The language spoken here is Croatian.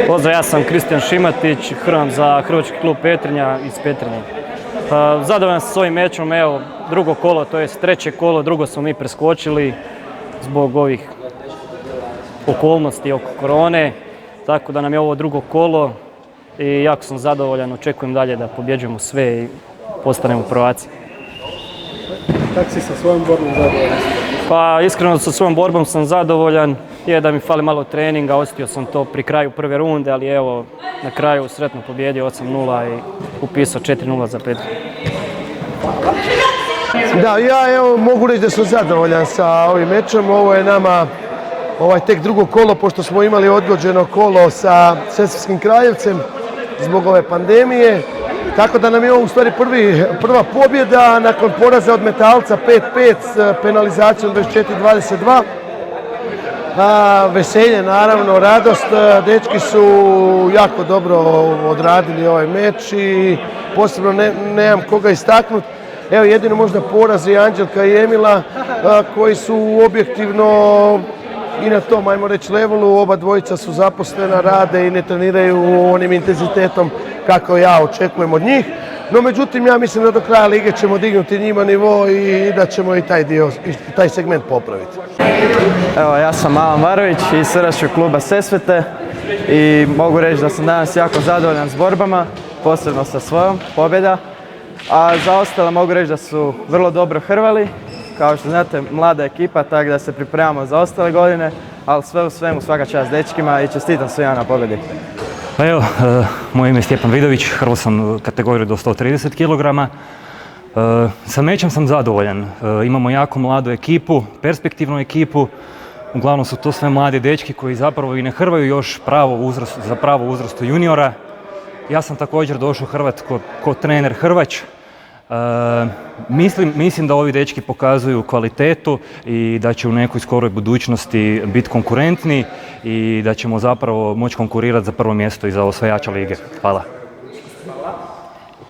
Pozdrav, ja sam Kristijan Šimatić, hrvam za Hrvački klub Petrinja iz Petrinje. Zadovoljan sam s ovim mečom, evo, drugo kolo, to jest treće kolo, drugo smo mi preskočili zbog ovih okolnosti oko korone, tako da nam je ovo drugo kolo i jako sam zadovoljan, očekujem dalje da pobjeđujemo sve i postanemo prvaci. Kako si sa svojom borbom zadovoljan? Pa iskreno sa svojom borbom sam zadovoljan, je da mi fali malo treninga, osjetio sam to pri kraju prve runde, ali evo na kraju sretno pobjedio 8-0 i upisao 4-0 za Petru. Da, ja evo mogu reći da sam zadovoljan sa ovim mečem. Ovo je nama tek drugo kolo, pošto smo imali odgođeno kolo sa Sesvetskim Kraljevcem zbog ove pandemije. Tako da nam je ovo u stvari prva pobjeda nakon poraza od Metalca 5-5 s penalizacijom 24-22. Veselje, naravno, radost. Dečki su jako dobro odradili ovaj meč i posebno nemam koga istaknuti. Evo jedino možda porazi Anđelka i Emila koji su objektivno i na tom, ajmo reći, levelu. Oba dvojica su zaposlena, rade i ne treniraju onim intenzitetom kako ja očekujem od njih. No međutim, ja mislim da do kraja lige ćemo dignuti njima nivo i da ćemo i taj segment popraviti. Evo, ja sam Alan Varović iz Srdačkog kluba Sesvete i mogu reći da sam danas jako zadovoljan s borbama, posebno sa svojom pobjeda. A za ostale mogu reći da su vrlo dobro hrvali. Kao što znate, mlada ekipa, tako da se pripremamo za ostale godine, ali sve u svemu svaka čast dečkima i čestitam svima na pobjedi. Pa evo, moje ime je Stjepan Vidović, hrvao sam kategoriju do 130 kg. Sa mečem sam zadovoljan. Imamo jako mladu ekipu, perspektivnu ekipu. Uglavnom su to sve mladi dečki koji zapravo i ne hrvaju još za pravo uzrastu juniora. Ja sam također došao hrvat ko trener hrvač. Mislim da ovi dečki pokazuju kvalitetu i da će u nekoj skoroj budućnosti biti konkurentni i da ćemo zapravo moći konkurirati za prvo mjesto i za osvajača lige. Hvala.